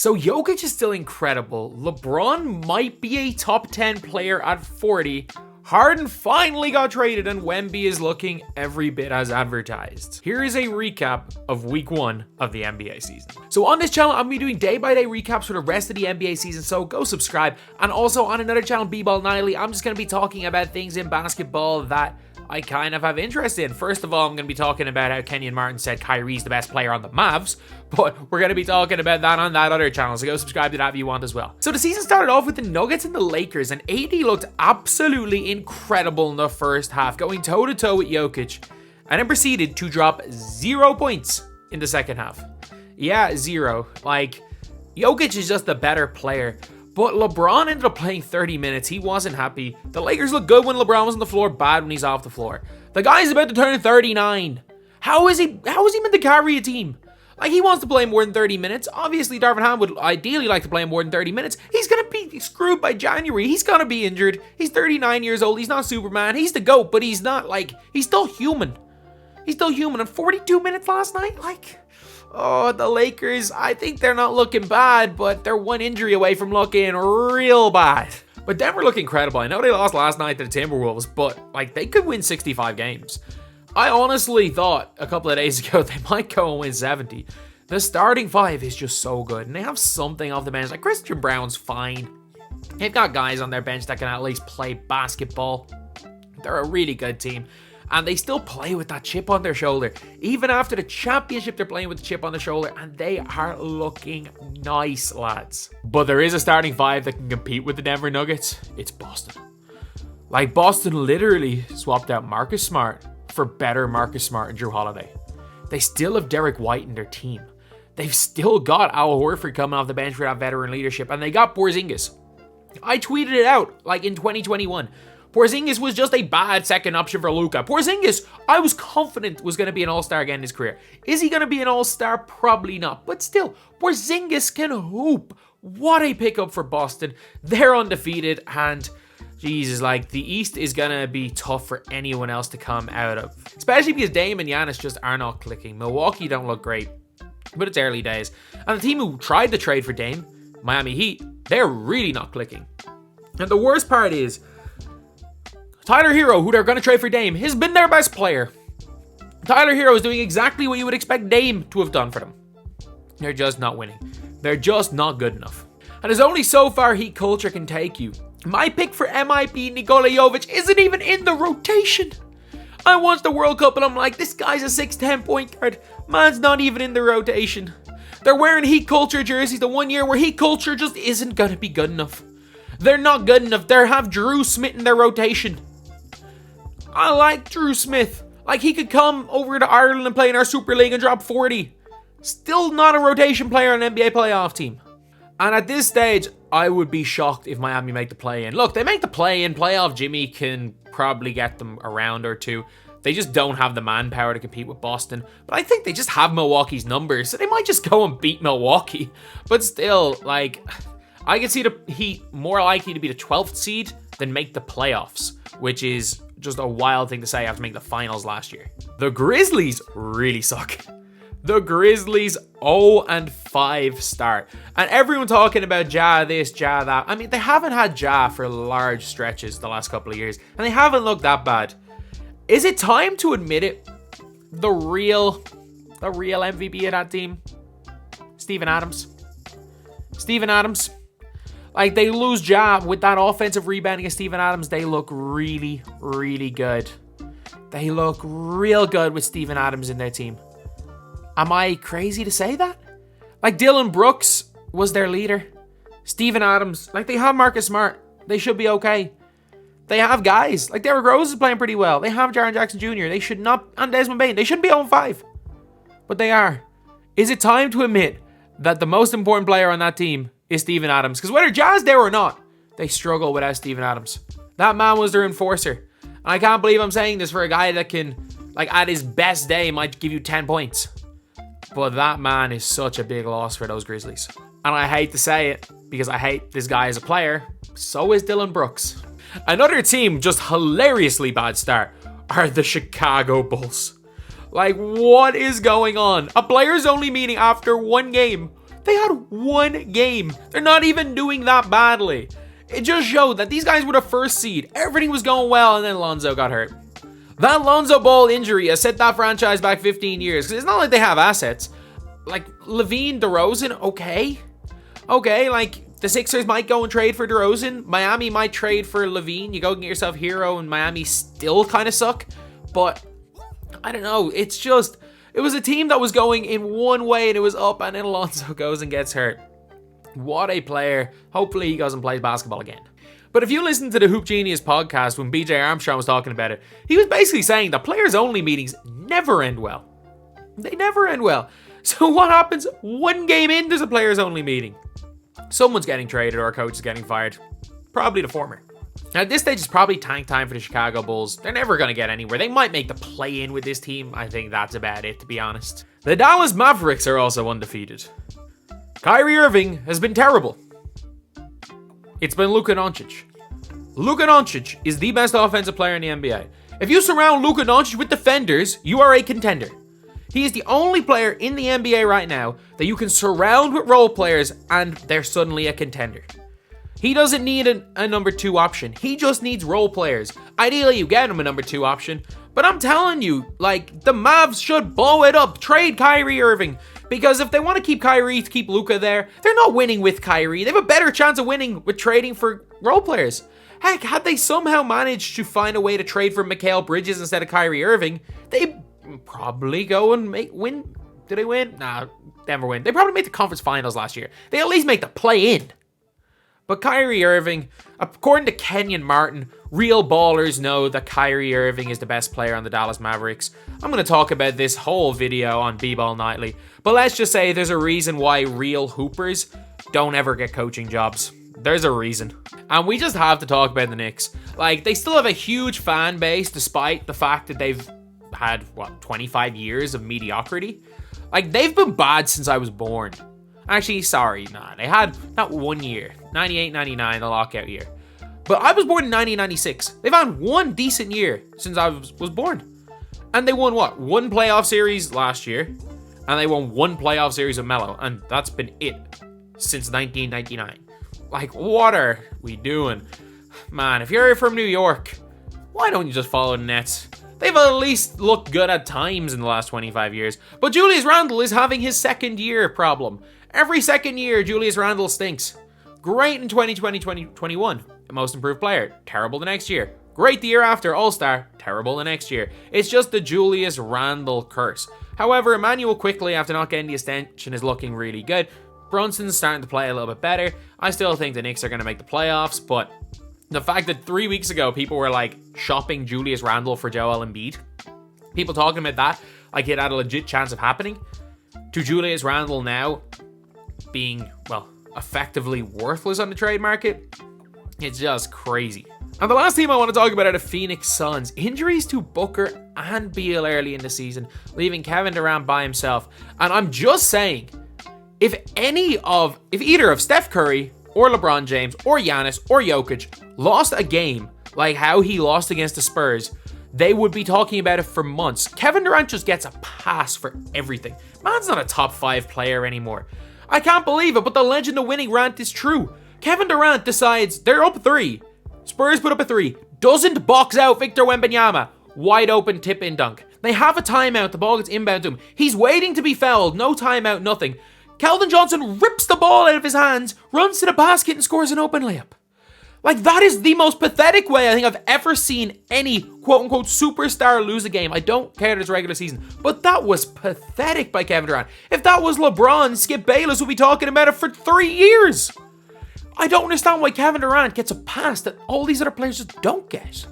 So Jokic is still incredible. LeBron might be a top 10 player at 40. Harden finally got traded and Wemby is looking every bit as advertised. Here is a recap of week 1 of the NBA season. So on this channel, I'm going to be doing day-by-day recaps for the rest of the NBA season, so go subscribe. And also on another channel, BBALL Daily, I'm just going to be talking about things in basketball that I kind of have interest in. First of all, I'm going to be talking about how Kenyon Martin said Kyrie's the best player on the Mavs, but we're going to be talking about that on that other channel, so go subscribe to that if you want as well. So the season started off with the Nuggets and the Lakers, and AD looked absolutely incredible in the first half, going toe-to-toe with Jokic, and then proceeded to drop 0 points in the second half. Yeah, 0. Like, Jokic is just the better player. But LeBron ended up playing 30 minutes. He wasn't happy. The Lakers look good when LeBron was on the floor, bad when he's off the floor. The guy's about to turn 39. How is he meant to carry a team? Like, he wants to play more than 30 minutes. Obviously, Darvin Ham would ideally like to play more than 30 minutes. He's going to be screwed by January. He's going to be injured. He's 39 years old. He's not Superman. He's the GOAT, but he's not, like, he's still human. He's still human. And 42 minutes last night, like... Oh, the Lakers, I think they're not looking bad, but they're one injury away from looking real bad. But Denver look incredible. I know they lost last night to the Timberwolves, but like they could win 65 games. I honestly thought a couple of days ago they might go and win 70. The starting five is just so good, and they have something off the bench. Like Christian Brown's fine. They've got guys on their bench that can at least play basketball. They're a really good team. And they still play with that chip on their shoulder. Even after the championship, they're playing with the chip on the shoulder. And they are looking nice, lads. But there is a starting five that can compete with the Denver Nuggets. It's Boston. Like, Boston literally swapped out Marcus Smart for better Marcus Smart and Drew Holiday. They still have Derek White in their team. They've still got Al Horford coming off the bench for that veteran leadership. And they got Porzingis. I tweeted it out, like, in 2021. Porzingis was just a bad second option for Luka. Porzingis, I was confident was going to be an all-star again in his career. Is he going to be an all-star? Probably not. But still, Porzingis can hoop. What a pickup for Boston. They're undefeated and, Jesus, like, the East is going to be tough for anyone else to come out of. Especially because Dame and Giannis just are not clicking. Milwaukee don't look great, but it's early days. And the team who tried to trade for Dame, Miami Heat, they're really not clicking. And the worst part is, Tyler Hero, who they're going to trade for Dame, has been their best player. Tyler Hero is doing exactly what you would expect Dame to have done for them. They're just not winning. They're just not good enough. And there's only so far Heat culture can take you. My pick for MIP, Nikola Jovic, isn't even in the rotation. I watched the World Cup and I'm like, this guy's a 6'10" point guard. Man's not even in the rotation. They're wearing Heat culture jerseys the one year where Heat culture just isn't going to be good enough. They're not good enough. They have Drew Smith in their rotation. I like Drew Smith. Like, he could come over to Ireland and play in our Superleague and drop 40. Still not a rotation player on an NBA playoff team. And at this stage, I would be shocked if Miami make the play-in. Look, they make the play-in. Playoff Jimmy can probably get them a round or two. They just don't have the manpower to compete with Boston. But I think they just have Milwaukee's numbers, so they might just go and beat Milwaukee. But still, like, I could see the Heat more likely to be the 12th seed than make the playoffs, which is just a wild thing to say after making the finals last year. The Grizzlies really suck. The Grizzlies 0-5 start. And everyone talking about Ja this, Ja that. I mean, they haven't had Ja for large stretches the last couple of years. And they haven't looked that bad. Is it time to admit it? The real MVP of that team? Steven Adams. Steven Adams. Like, they lose Ja with that offensive rebounding of Steven Adams. They look really, really good. They look real good with Steven Adams in their team. Am I crazy to say that? Like, Dylan Brooks was their leader. Steven Adams. Like, they have Marcus Smart. They should be okay. They have guys. Like, Derrick Rose is playing pretty well. They have Jaren Jackson Jr. They should not... And Desmond Bane. They shouldn't be 0-5. But they are. Is it time to admit that the most important player on that team is Steven Adams? Because whether Ja's there or not, they struggle without Steven Adams. That man was their enforcer. And I can't believe I'm saying this for a guy that can, like, at his best day, might give you 10 points. But that man is such a big loss for those Grizzlies. And I hate to say it, because I hate this guy as a player. So is Dylan Brooks. Another team, just hilariously bad start, are the Chicago Bulls. Like, what is going on? A players only meeting after one game. They had one game. They're not even doing that badly. It just showed that these guys were the first seed. Everything was going well, and then Lonzo got hurt. That Lonzo Ball injury has set that franchise back 15 years. Because it's not like they have assets. Like, Levine, DeRozan, okay, like, the Sixers might go and trade for DeRozan. Miami might trade for Levine. You go and get yourself Hero, and Miami still kind of suck. But, I don't know, it's just, it was a team that was going in one way, and it was up, and then Alonso goes and gets hurt. What a player. Hopefully he goes and plays basketball again. But if you listen to the Hoop Genius podcast when BJ Armstrong was talking about it, he was basically saying that players-only meetings never end well. They never end well. So what happens? One game in, there's a players-only meeting. Someone's getting traded or a coach is getting fired. Probably the former. Now, at this stage, it's probably tank time for the Chicago Bulls. They're never going to get anywhere. They might make the play-in with this team. I think that's about it, to be honest. The Dallas Mavericks are also undefeated. Kyrie Irving has been terrible. It's been Luka Doncic. Luka Doncic is the best offensive player in the NBA. If you surround Luka Doncic with defenders, you are a contender. He is the only player in the NBA right now that you can surround with role players and they're suddenly a contender. He doesn't need a number 2 option. He just needs role players. Ideally, you get him a number 2 option. But I'm telling you, like, the Mavs should blow it up. Trade Kyrie Irving. Because if they want to keep Kyrie to keep Luka there, they're not winning with Kyrie. They have a better chance of winning with trading for role players. Heck, had they somehow managed to find a way to trade for Mikal Bridges instead of Kyrie Irving, they probably go and win. Did they win? Nah, never win. They probably made the conference finals last year. They at least make the play-in. But Kyrie Irving, according to Kenyon Martin, real ballers know that Kyrie Irving is the best player on the Dallas Mavericks. I'm going to talk about this whole video on BBALL Nightly. But let's just say there's a reason why real hoopers don't ever get coaching jobs. There's a reason. And we just have to talk about the Knicks. Like, they still have a huge fan base despite the fact that they've had, 25 years of mediocrity? Like, they've been bad since I was born. Actually, sorry, nah. They had that 1 year, 98, 99, the lockout year. But I was born in 1996. They've had one decent year since I was born. And they won what? One playoff series last year. And they won one playoff series with Melo. And that's been it since 1999. Like, what are we doing? Man, if you're from New York, why don't you just follow the Nets? They've at least looked good at times in the last 25 years. But Julius Randle is having his second year problem. Every second year, Julius Randle stinks. Great in 2020, 2021. Most improved player. Terrible the next year. Great the year after. All-star. Terrible the next year. It's just the Julius Randle curse. However, Emmanuel quickly, after not getting the extension, is looking really good. Brunson's starting to play a little bit better. I still think the Knicks are going to make the playoffs, but the fact that 3 weeks ago people were like shopping Julius Randle for Joel Embiid, people talking about that like it had a legit chance of happening, to Julius Randle now being, effectively worthless on the trade market, it's just crazy. And the last team I want to talk about are the Phoenix Suns. Injuries to Booker and Beal early in the season, leaving Kevin Durant by himself. And I'm just saying, if either of Steph Curry or LeBron James or Giannis or Jokic lost a game like how he lost against the Spurs, they would be talking about it for months. Kevin Durant just gets a pass for everything. Man's not a top 5 player anymore. I can't believe it, but the legend of winning rant is true. Kevin Durant decides they're up 3. Spurs put up a 3. Doesn't box out Victor Wembanyama. Wide open tip in dunk. They have a timeout. The ball gets inbound to him. He's waiting to be fouled. No timeout, nothing. Keldon Johnson rips the ball out of his hands, runs to the basket and scores an open layup. Like, that is the most pathetic way I think I've ever seen any quote-unquote superstar lose a game. I don't care that it's regular season, but that was pathetic by Kevin Durant. If that was LeBron, Skip Bayless would be talking about it for 3 years. I don't understand why Kevin Durant gets a pass that all these other players just don't get.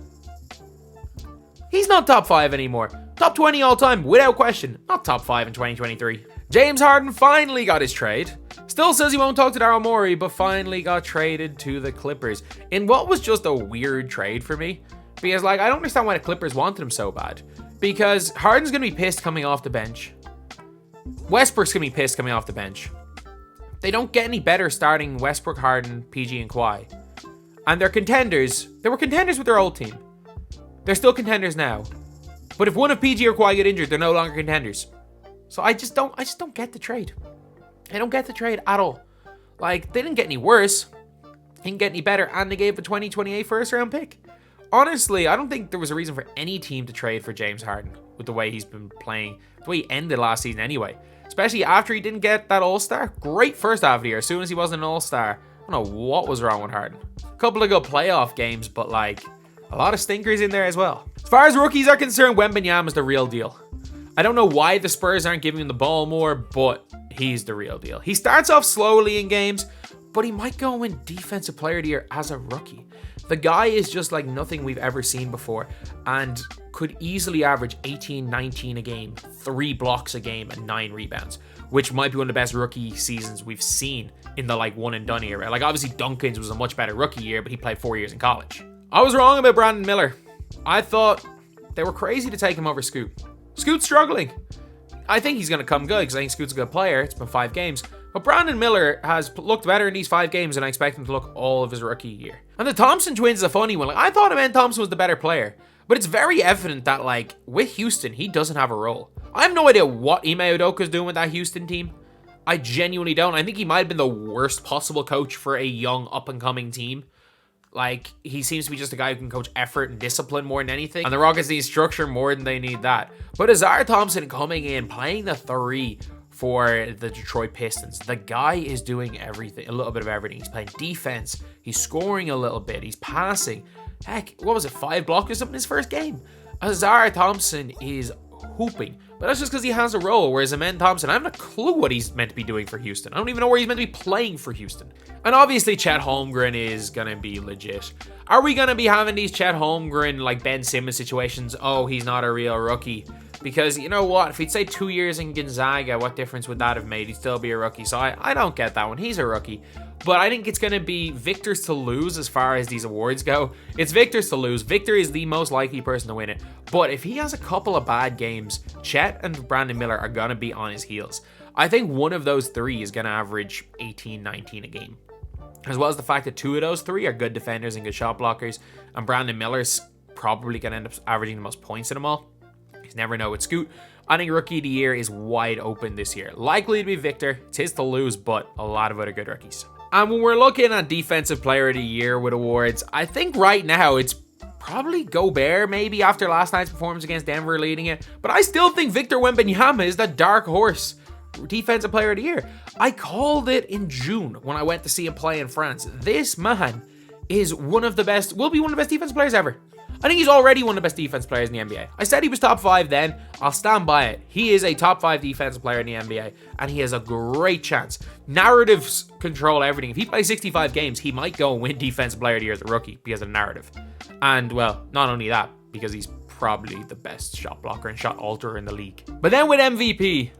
He's not top 5 anymore. Top 20 all time, without question. Not top 5 in 2023. James Harden finally got his trade. Still says he won't talk to Daryl Morey, but finally got traded to the Clippers in what was just a weird trade for me. Because, I don't understand why the Clippers wanted him so bad. Because Harden's going to be pissed coming off the bench. Westbrook's going to be pissed coming off the bench. They don't get any better starting Westbrook, Harden, PG, and Kawhi. And they're contenders. They were contenders with their old team. They're still contenders now. But if one of PG or Kawhi get injured, they're no longer contenders. So I just don't get the trade. I don't get the trade at all. Like, they didn't get any worse, didn't get any better, and they gave a 2028 first round pick. Honestly, I don't think there was a reason for any team to trade for James Harden with the way he's been playing, the way he ended last season anyway. Especially after he didn't get that All-Star. Great first half of the year. As soon as he wasn't an All-Star, I don't know what was wrong with Harden. A couple of good playoff games, but like a lot of stinkers in there as well. As far as rookies are concerned, Wembanyama is the real deal. I don't know why the Spurs aren't giving him the ball more, but he's the real deal. He starts off slowly in games, but he might go and win Defensive Player of the Year as a rookie. The guy is just like nothing we've ever seen before and could easily average 18, 19 a game, 3 blocks a game, and 9 rebounds, which might be one of the best rookie seasons we've seen in the like one and done era. Like obviously Duncan's was a much better rookie year, but he played 4 years in college. I was wrong about Brandon Miller. I thought they were crazy to take him over Scoot. Scoot's struggling. I think he's going to come good because I think Scoot's a good player. It's been 5 games. But Brandon Miller has looked better in these 5 games than I expect him to look all of his rookie year. And the Thompson Twins is a funny one. Like, I thought Amen Thompson was the better player. But it's very evident that, like, with Houston, he doesn't have a role. I have no idea what Ime Udoka's doing with that Houston team. I genuinely don't. I think he might have been the worst possible coach for a young, up-and-coming team. Like, he seems to be just a guy who can coach effort and discipline more than anything. And the Rockets need structure more than they need that. But Azar Thompson coming in, playing the 3 for the Detroit Pistons. The guy is doing everything, a little bit of everything. He's playing defense. He's scoring a little bit. He's passing. Heck, what was it, 5 blocks or something in his first game? Azar Thompson is hooping. But that's just because he has a role, whereas Amen Thompson, I haven't a clue what he's meant to be doing for Houston. I don't even know where he's meant to be playing for Houston. And obviously, Chet Holmgren is going to be legit. Are we going to be having these Chet Holmgren, like Ben Simmons situations? Oh, he's not a real rookie. Because, you know what? If he'd say 2 years in Gonzaga, what difference would that have made? He'd still be a rookie. So I don't get that one. He's a rookie. But I think it's going to be Victor's to lose as far as these awards go. It's Victor's to lose. Victor is the most likely person to win it. But if he has a couple of bad games, Chet and Brandon Miller are going to be on his heels. I think one of those 3 is going to average 18, 19 a game. As well as the fact that 2 of those 3 are good defenders and good shot blockers. And Brandon Miller's probably going to end up averaging the most points in them all. You never know with Scoot. I think Rookie of the Year is wide open this year. Likely to be Victor. It's his to lose, but a lot of other good rookies. And when we're looking at Defensive Player of the Year with awards, I think right now it's probably Gobert, maybe after last night's performance against Denver leading it. But I still think Victor Wembanyama is the dark horse Defensive Player of the Year. I called it in June when I went to see him play in France. This man is one of the best, will be one of the best defensive players ever. I think he's already one of the best defense players in the NBA. I said he was top 5 then. I'll stand by it. He is a top 5 defensive player in the NBA, and he has a great chance. Narratives control everything. If he plays 65 games, he might go and win Defensive Player of the Year as a rookie because of narrative. And, well, not only that, because he's probably the best shot blocker and shot alterer in the league. But then with MVP,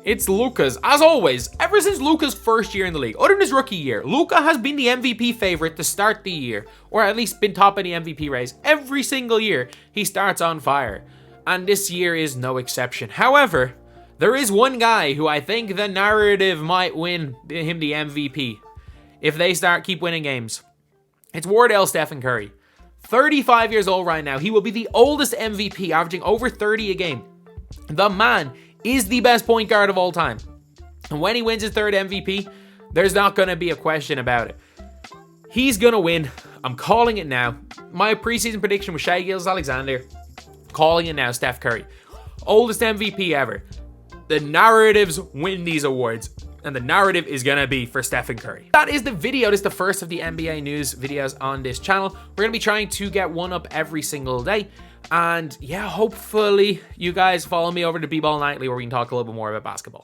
it's Luka's. As always, ever since Luka's first year in the league, other than his rookie year, Luka has been the MVP favorite to start the year, or at least been top in the MVP race. Every single year, he starts on fire. And this year is no exception. However, there is one guy who I think the narrative might win him the MVP if they keep winning games. It's Wardell Stephen Curry. 35 years old right now. He will be the oldest MVP, averaging over 30 a game. The man is the best point guard of all time. And when he wins his 3rd MVP, there's not going to be a question about it. He's going to win. I'm calling it now. My preseason prediction was Shai Gilgeous-Alexander. Calling it now, Steph Curry. Oldest MVP ever. The narratives win these awards. And the narrative is going to be for Stephen Curry. That is the video. This is the first of the NBA news videos on this channel. We're going to be trying to get one up every single day. And yeah, hopefully you guys follow me over to BBALL Nightly where we can talk a little bit more about basketball.